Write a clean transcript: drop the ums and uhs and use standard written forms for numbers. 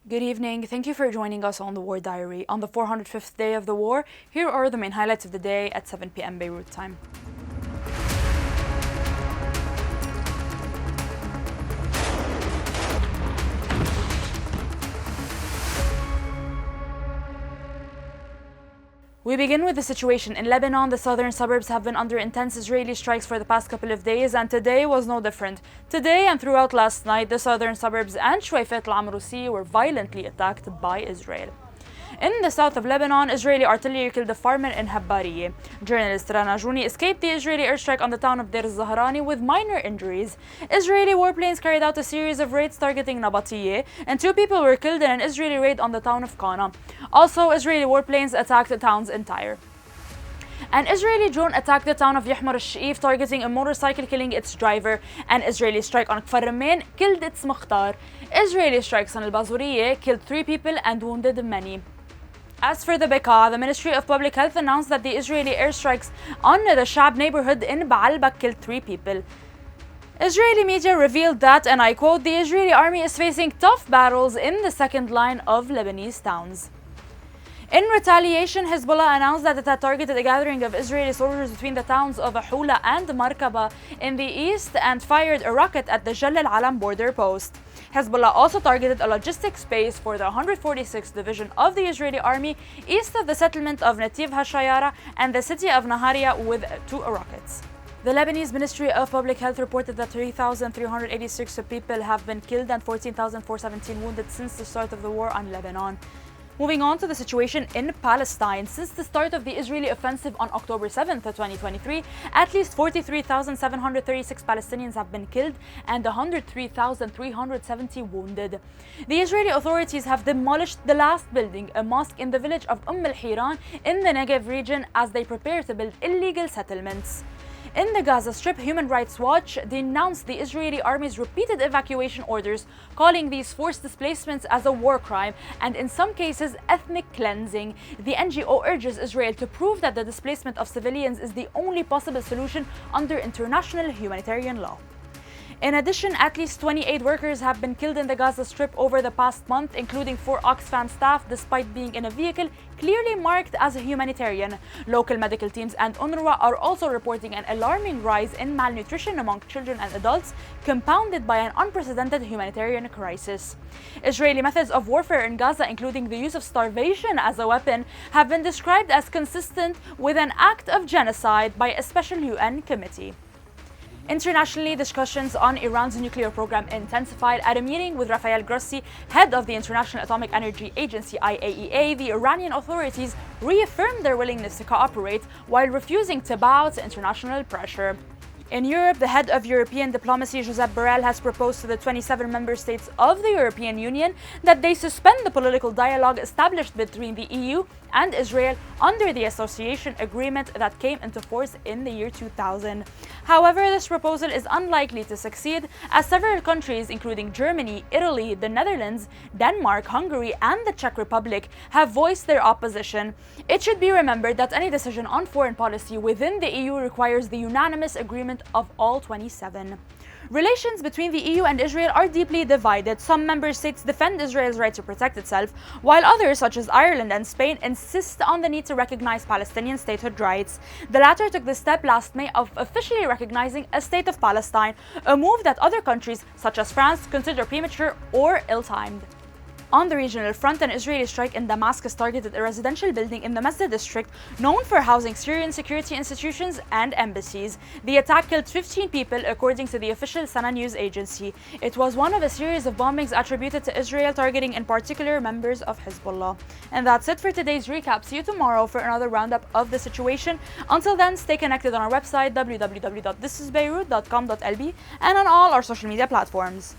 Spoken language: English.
Good evening. Thank you for joining us on the War Diary. On the 405th day of the war, here are the main highlights of the day at 7 p.m. Beirut time. We begin with the situation in Lebanon. The southern suburbs have been under intense Israeli strikes for the past couple of days, and today was no different. Today and throughout last night, the southern suburbs and Shwayfat al-Amrusi were violently attacked by Israel. In the south of Lebanon, Israeli artillery killed a farmer in Habbariye. Journalist Rana Jouni escaped the Israeli airstrike on the town of Deir Zahrani with minor injuries. Israeli warplanes carried out a series of raids targeting Nabatiye, and 2 people were killed in an Israeli raid on the town of Qana. Also, Israeli warplanes attacked the town's entire. An Israeli drone attacked the town of Yahmar al-Sha'if, targeting a motorcycle, killing its driver. An Israeli strike on Kfar Ramin killed its Mukhtar. Israeli strikes on al-Bazuriye killed 3 people and wounded many. As for the Bekaa, the Ministry of Public Health announced that the Israeli airstrikes on the Shab neighborhood in Baalbek killed 3 people. Israeli media revealed that, and I quote, "The Israeli army is facing tough battles in the second line of Lebanese towns." In retaliation, Hezbollah announced that it had targeted a gathering of Israeli soldiers between the towns of Ahula and Markaba in the east and fired a rocket at the Jal al-Alam border post. Hezbollah also targeted a logistics base for the 146th Division of the Israeli Army east of the settlement of Nativ HaShayara and the city of Nahariya with 2 rockets. The Lebanese Ministry of Public Health reported that 3,386 people have been killed and 14,417 wounded since the start of the war on Lebanon. Moving on to the situation in Palestine. Since the start of the Israeli offensive on October 7th, 2023, at least 43,736 Palestinians have been killed and 103,370 wounded. The Israeli authorities have demolished the last building, a mosque in the village of al-Hiran in the Negev region, as they prepare to build illegal settlements. In the Gaza Strip, Human Rights Watch denounced the Israeli army's repeated evacuation orders, calling these forced displacements as a war crime and in some cases ethnic cleansing. The NGO urges Israel to prove that the displacement of civilians is the only possible solution under international humanitarian law. In addition, at least 28 workers have been killed in the Gaza Strip over the past month, including 4 Oxfam staff, despite being in a vehicle clearly marked as a humanitarian. Local medical teams and UNRWA are also reporting an alarming rise in malnutrition among children and adults, compounded by an unprecedented humanitarian crisis. Israeli methods of warfare in Gaza, including the use of starvation as a weapon, have been described as consistent with an act of genocide by a special UN committee. Internationally, discussions on Iran's nuclear program intensified. At a meeting with Rafael Grossi, head of the International Atomic Energy Agency (IAEA), the Iranian authorities reaffirmed their willingness to cooperate while refusing to bow to international pressure. In Europe, the head of European diplomacy, Josep Borrell, has proposed to the 27 member states of the European Union that they suspend the political dialogue established between the EU and Israel under the association agreement that came into force in the year 2000. However, this proposal is unlikely to succeed, as several countries, including Germany, Italy, the Netherlands, Denmark, Hungary, and the Czech Republic, have voiced their opposition. It should be remembered that any decision on foreign policy within the EU requires the unanimous agreement of all 27. Relations between the EU and Israel are deeply divided. Some member states defend Israel's right to protect itself, while others, such as Ireland and Spain, insist on the need to recognize Palestinian statehood rights. The latter took the step last May of officially recognizing a state of Palestine, a move that other countries, such as France, consider premature or ill-timed. On the regional front, an Israeli strike in Damascus targeted a residential building in the Masjid district known for housing Syrian security institutions and embassies. The attack killed 15 people, according to the official Sana news agency. It was one of a series of bombings attributed to Israel, targeting in particular members of Hezbollah. And that's it for today's recap. See you tomorrow for another roundup of the situation. Until then, stay connected on our website www.thisisbeirut.com.lb and on all our social media platforms.